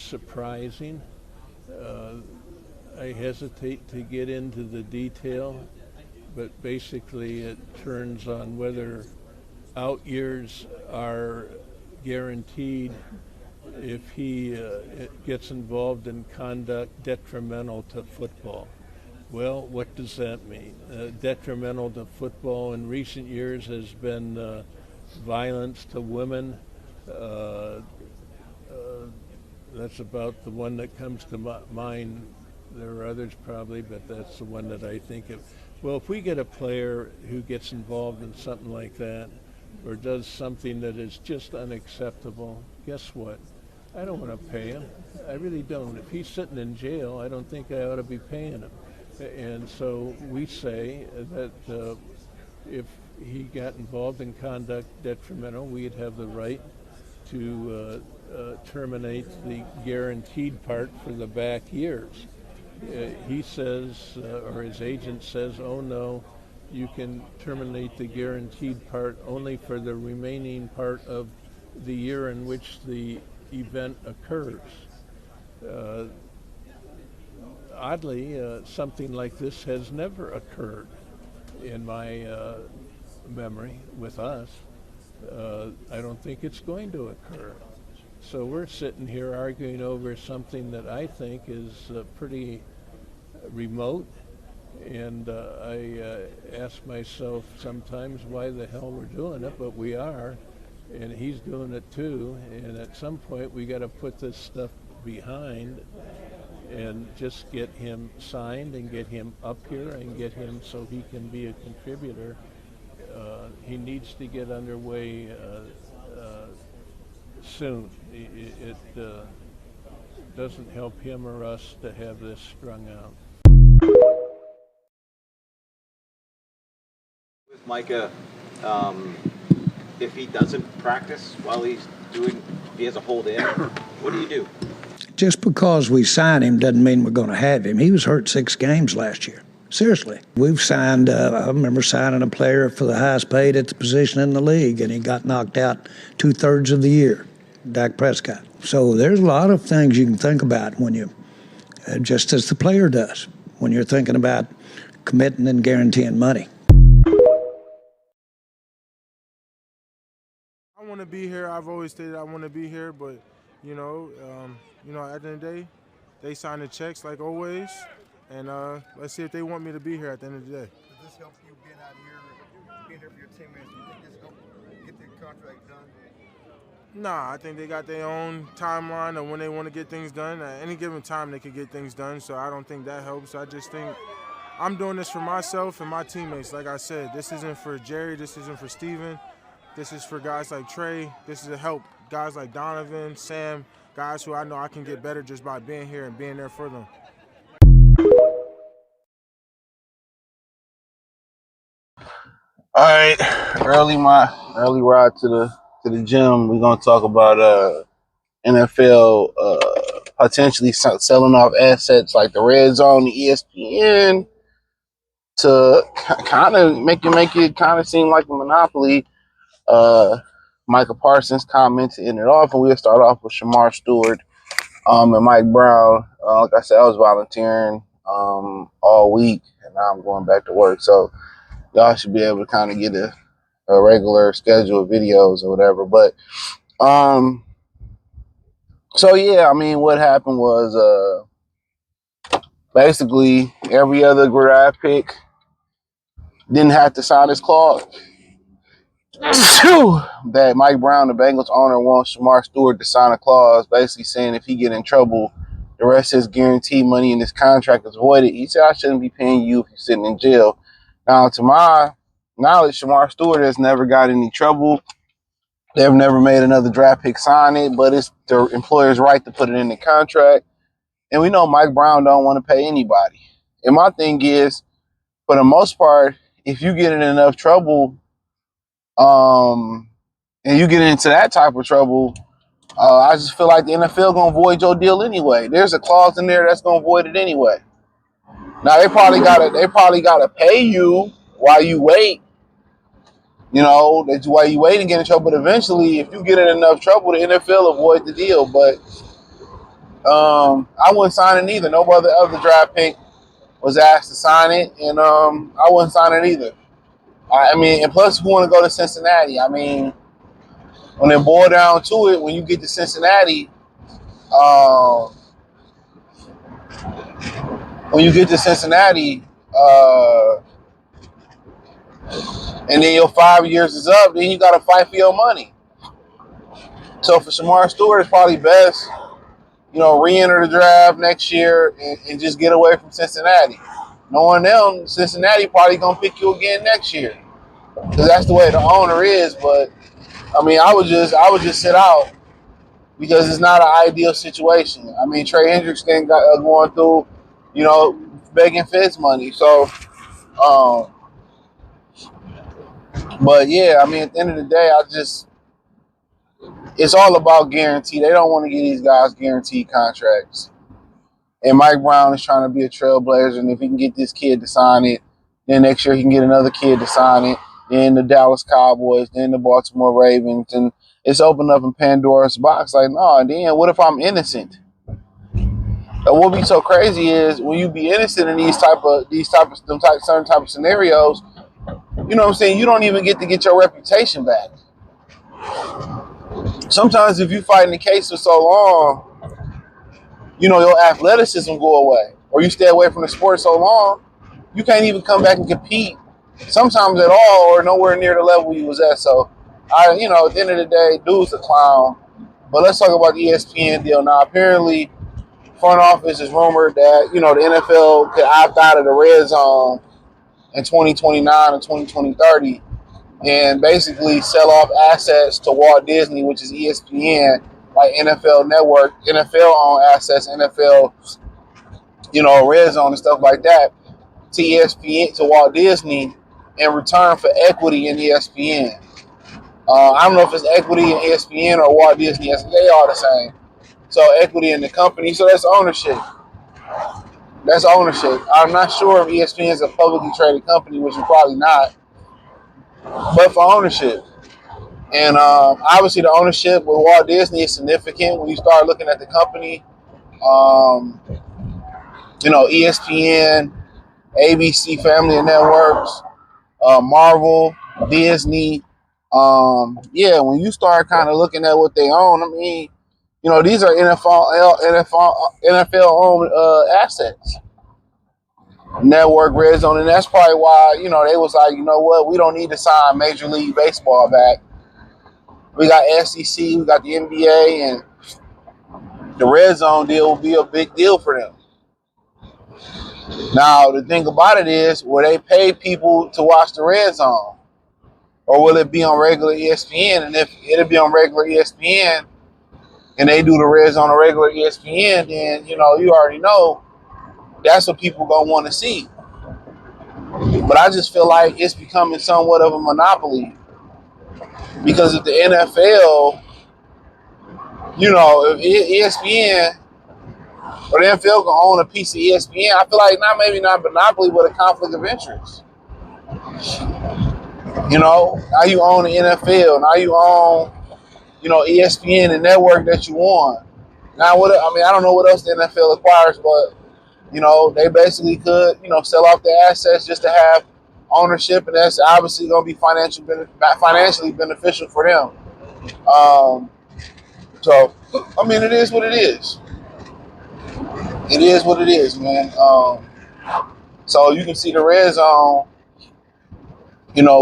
surprising. I hesitate to get into the detail, but basically it turns on whether out years are guaranteed if he gets involved in conduct detrimental to football. Well, what does that mean? Detrimental to football in recent years has been violence to women. Uh, that's about the one that comes to mind. There are others probably, but that's the one that I think of. Well, if we get a player who gets involved in something like that or does something that is just unacceptable, guess what? I don't want to pay him. I really don't. If he's sitting in jail, I don't think I ought to be paying him. And so we say that if he got involved in conduct detrimental, we'd have the right to terminate the guaranteed part for the back years. He says, or his agent says, oh no, you can terminate the guaranteed part only for the remaining part of the year in which the event occurs. Oddly, something like this has never occurred in my memory with us. I don't think it's going to occur. So we're sitting here arguing over something that I think is pretty remote, and I ask myself sometimes why the hell we're doing it, but we are, and he's doing it too, and at some point we got to put this stuff behind and just get him signed and get him up here and get him so he can be a contributor. He needs to get underway soon. It doesn't help him or us to have this strung out. With Micah, if he doesn't practice while he's doing, if he has a hold in, what do you do? Just because we sign him doesn't mean we're going to have him. He was hurt 6 games last year. Seriously. We've signed, I remember signing a player for the highest paid at the position in the league, and he got knocked out 2/3 of the year, Dak Prescott. So there's a lot of things you can think about when you, just as the player does, when you're thinking about committing and guaranteeing money. I want to be here. I've always stated I want to be here, but at the end of the day, they sign the checks like always, and let's see if they want me to be here at the end of the day. Does this help you being out here, being here for your teammates? Do you think this help get the contract done? Nah, I think they got their own timeline of when they want to get things done. At any given time, they could get things done, so I don't think that helps. I just think I'm doing this for myself and my teammates. Like I said, this isn't for Jerry. This isn't for Steven. This is for guys like Trey. This is to help guys like Donovan, Sam, guys who I know I can get better just by being here and being there for them. All right, early ride to the gym. We're gonna talk about NFL potentially selling off assets like the Redzone, the ESPN, to kind of make it kind of seem like a monopoly. Micah Parsons commented in it off, and we'll start off with Shemar, Stewart, and Mike Brown. Like I said, I was volunteering all week, and now I'm going back to work. So y'all should be able to kind of get a regular schedule of videos or whatever. But so yeah, I mean, what happened was basically every other draft pick didn't have to sign his clause. That Mike Brown, the Bengals owner, wants Shemar Stewart to sign a clause basically saying if he get in trouble, the rest of his guaranteed money in his contract is voided. He said, I shouldn't be paying you if you're sitting in jail. Now, to my knowledge, Shemar Stewart has never got any trouble. They've never made another draft pick sign it, but it's the employer's right to put it in the contract. And we know Mike Brown don't want to pay anybody. And my thing is, for the most part, if you get in enough trouble, and you get into that type of trouble, I just feel like the NFL gonna void your deal anyway. There's a clause in there that's gonna void it anyway. Now they probably gotta pay you while you wait. That's why you wait and get in trouble. But eventually, if you get in enough trouble, the NFL avoid the deal. But I wouldn't sign it either. No other draft pick was asked to sign it, and I wouldn't sign it either. I mean, and plus, who want to go to Cincinnati? I mean, when it boiled down to it, when you get to Cincinnati, uh, when you get to Cincinnati, and then your 5 years is up, then you got to fight for your money. So for Shemar Stewart, it's probably best, re-enter the draft next year and just get away from Cincinnati. Knowing them, Cincinnati probably gonna pick you again next year because that's the way the owner is. But I mean, I would just sit out because it's not an ideal situation. I mean, Trey Hendrickson got going through, begging Feds money. So, um, but yeah, I mean, at the end of the day, it's all about guarantee. They don't want to give these guys guaranteed contracts. And Mike Brown is trying to be a trailblazer, and if he can get this kid to sign it, then next year he can get another kid to sign it, then the Dallas Cowboys, then the Baltimore Ravens, and it's opened up in Pandora's box. Like, no, then what if I'm innocent? And what be so crazy is when you be innocent in certain type of scenarios, you know what I'm saying? You don't even get to get your reputation back. Sometimes if you fight in the case for so long, your athleticism go away, or you stay away from the sport so long, you can't even come back and compete sometimes at all, or nowhere near the level you was at. So, at the end of the day, dude's a clown. But let's talk about the ESPN deal now. Apparently, front office is rumored that the NFL could opt out of the Redzone in 2029 and 2030, and basically sell off assets to Walt Disney, which is ESPN, like NFL Network, NFL-owned assets, NFL, Redzone and stuff like that, to ESPN, to Walt Disney, in return for equity in ESPN. I don't know if it's equity in ESPN or Walt Disney. They are the same. So equity in the company. So that's ownership. I'm not sure if ESPN is a publicly traded company, which is probably not, but for ownership. And obviously the ownership with Walt Disney is significant when you start looking at the company. ESPN, ABC Family of Networks, Marvel, Disney. When you start kind of looking at what they own, I mean, these are NFL owned assets. Network, Redzone, and that's probably why, they was like, you know what, we don't need to sign Major League Baseball back. We got SEC, we got the NBA, and the Redzone deal will be a big deal for them. Now, the thing about it is, will they pay people to watch the Redzone? Or will it be on regular ESPN? And if it'll be on regular ESPN, and they do the Redzone on regular ESPN, then, you already know that's what people gonna want to see. But I just feel like it's becoming somewhat of a monopoly. Because if the NFL, if ESPN or the NFL can own a piece of ESPN, I feel like not monopoly, but a conflict of interest. Now you own the NFL, now you own, ESPN, the network that you want. Now, I don't know what else the NFL acquires, but, they basically could, sell off their assets just to have ownership, and that's obviously going to be financially beneficial for them. So, I mean, it is what it is. It is what it is, man. So you can see the Redzone,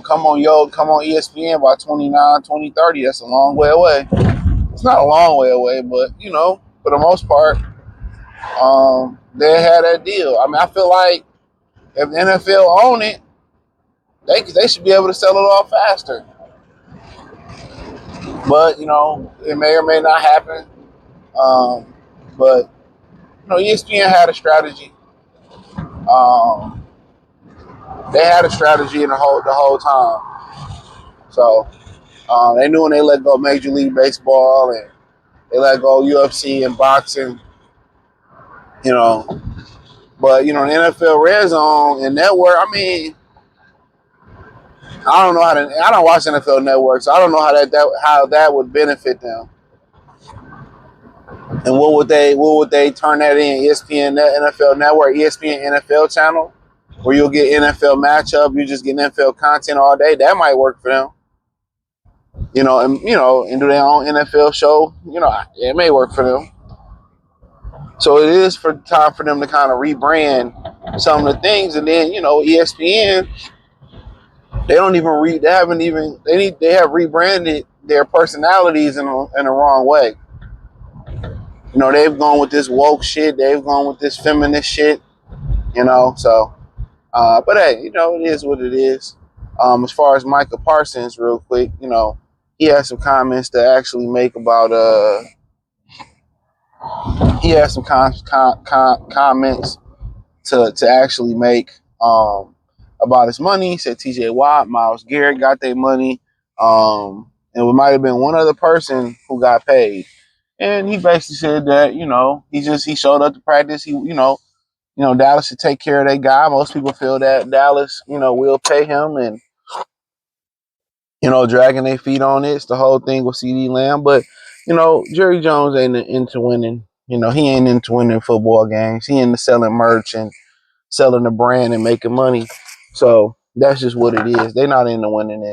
come on ESPN by 29, 2030. That's a long way away. It's not a long way away, but, for the most part, they had that deal. I mean, I feel like if the NFL own it, they should be able to sell it off faster. But, it may or may not happen. But, ESPN had a strategy. They had a strategy in the whole time. So they knew when they let go Major League Baseball and they let go UFC and boxing, But, the NFL Redzone and Network, I mean, I don't watch NFL Network, so I don't know how that would benefit them. And what would they turn that in? ESPN NFL Network, ESPN NFL channel, where you'll get NFL matchup. You just get NFL content all day. That might work for them. And do their own NFL show. It may work for them. So it is for time for them to kind of rebrand some of the things, and then ESPN, they don't even read. They haven't even they have rebranded their personalities in the wrong way. They've gone with this woke shit. They've gone with this feminist shit. So, but hey, it is what it is. As far as Micah Parsons, real quick, he has some comments to actually make about he has some comments to actually make about his money. He said T.J. Watt, Myles Garrett got their money, and it might have been one other person who got paid. And he basically said that he showed up to practice. Dallas should take care of their guy. Most people feel that Dallas will pay him, and dragging their feet on it. It's the whole thing with CeeDee Lamb, but Jerry Jones ain't into winning. He ain't into winning football games. He into selling merch and selling the brand and making money. So that's just what it is. They're not into winning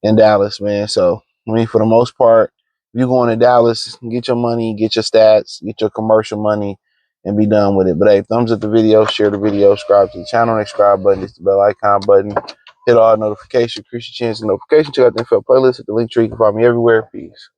in Dallas, man. So for the most part, if you going to Dallas, get your money, get your stats, get your commercial money, and be done with it. But hey, thumbs up the video, share the video, subscribe to the channel, subscribe button, it's the bell icon button, hit all notifications, increase your chance of notification. Check out the NFL playlist at the link tree. You can find me everywhere. Peace.